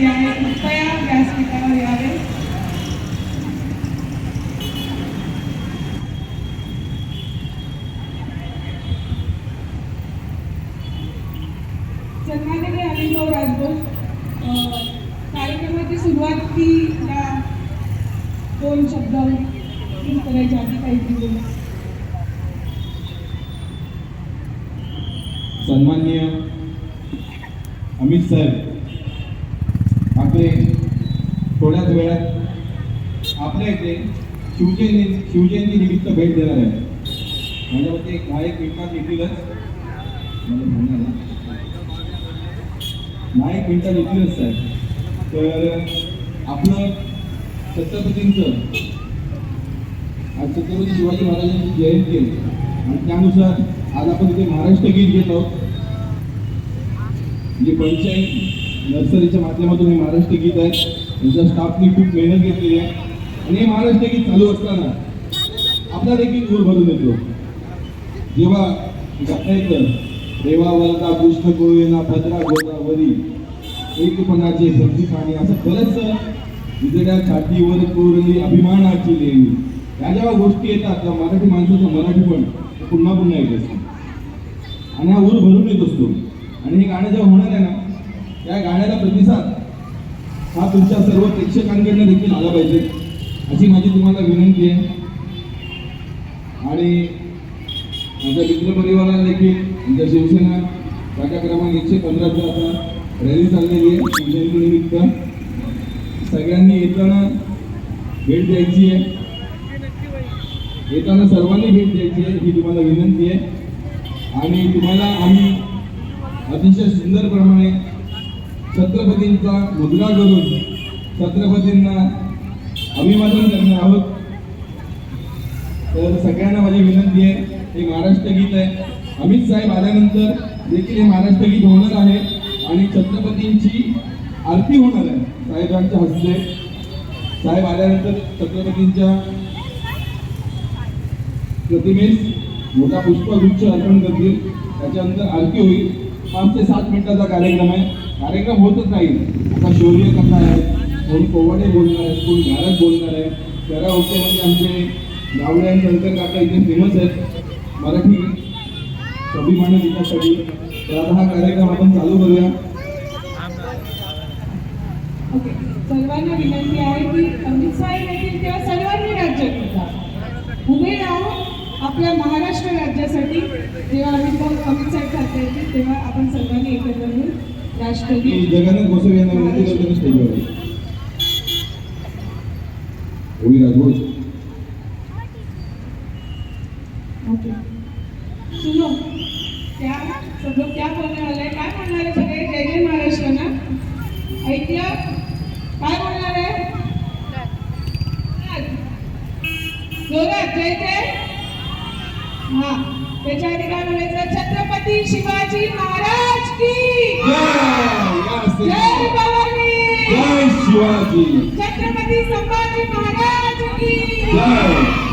विनंती आहे कृपया व्यासपीठावर यावे. सन्माननीय अनिलभाऊ राजभोज, कार्यक्रमाची सुरुवातीला 2 शब्द करायचे आधी काही बोला. सन्माननीय अमित साहेब आपले थोड्याच वेळात आपल्या इथे शिवजयंती निमित्त भेट देणार आहे. माझ्या मते 1 मिनिटात येतीलच. मला 1 मिनिटात येतीलच साहेब. तर आपलं छत्रपतींचं आज छत्रपती शिवाजी महाराजांची जयंती आहे आणि त्यानुसार आज आपण इथे महाराष्ट्र गीत घेत आहोत. म्हणजे पंचायत नर्सरीच्या माध्यमातून हे महाराष्ट्र गीत आहे. त्यांच्या स्टाफनी खूप मेहनत घेतलेली आहे आणि हे महाराष्ट्र गीत चालू असताना आपला देखील दूर भरून येतो. जेव्हा गाता येतं रेवा वरदा कृष्ण कोळेना भद्रा गोदावरी एकपणाचे भक्ती पाणी, असं बरंच विजड्या छातीवर कोरली अभिमानाची लेणी, ह्या जेव्हा गोष्टी येतात त्या मराठी माणसाचं मराठी पण पुन्हा पुन्हा येत असतो आणि हा ऊर भरून येत असतो. आणि हे गाणं जेव्हा होणार आहे ना, त्या गाण्याला प्रतिसाद हा तुमच्या सर्व प्रेक्षकांकडनं देखील आला पाहिजे अशी माझी तुम्हाला विनंती आहे. आणि माझ्या मित्रपरिवाराला देखील आमच्या शिवसेना शाखा क्रमांक 115 आता रॅली चाललेली आहे. शिवजयंती निमित्त सगळ्यांनी येताना भेट द्यायची आहे. येताना सर्वांनी भेट द्यायची आहे ही तुम्हाला विनंती आहे. आणि तुम्हाला आम्ही अतिशय सुंदर प्रमाणे छत्रपतींचा मुद्रा करून छत्रपतींना अभिवादन करणार आहोत. तर सगळ्यांना माझी विनंती आहे, हे महाराष्ट्र गीत आहे. अमित साहेब आल्यानंतर देखील हे महाराष्ट्र गीत होणार आहे आणि छत्रपतींची आरती होणार आहे साहेबांच्या हस्ते. साहेब आल्यानंतर छत्रपतींच्या प्रतिमेस मोठा पुष्पगुच्छ अर्पण करतील. त्याच्यानंतर आरती होईल. 5 ते 7 मिनिटाचा कार्यक्रम आहे. कार्यक्रम होतच राहील. आता शौर्य कथा आहे, कोण पोवाडे बोलणार आहे, कोण गायक बोलणार आहे. कराओके म्हणजे आमचे गावडे आणि शंकर काका इथे फेमस आहेत मराठी स्वाभिमान गीतासाठी. तर आता हा कार्यक्रम आपण चालू करूया. सर्वांना विनंती आहे की अमित साहेब येतील तेव्हा सर्वांनी राज्य करतात उभे राहून आपल्या महाराष्ट्र राज्यासाठी. जेव्हा अमित साहेब खाते येतील तेव्हा आपण सर्वांनी एकत्र येऊन राष्ट्रगीत जगाने गोसावी यांना विनंती करतो स्टेजवर ओवी राजभोज. सुनो क्या सब लोग क्या बोलने वाले हैं? काय बोलणार आहे सगळे? जय जय महाराष्ट्र ना ऐकलं? काय बोलणार आहे? जोरात जय जय. हा, त्याच्या आधी काय म्हणायचं? छत्रपती शिवाजी महाराज की जय भवानी, जय शिवाजी, छत्रपती संभाजी महाराज की जय.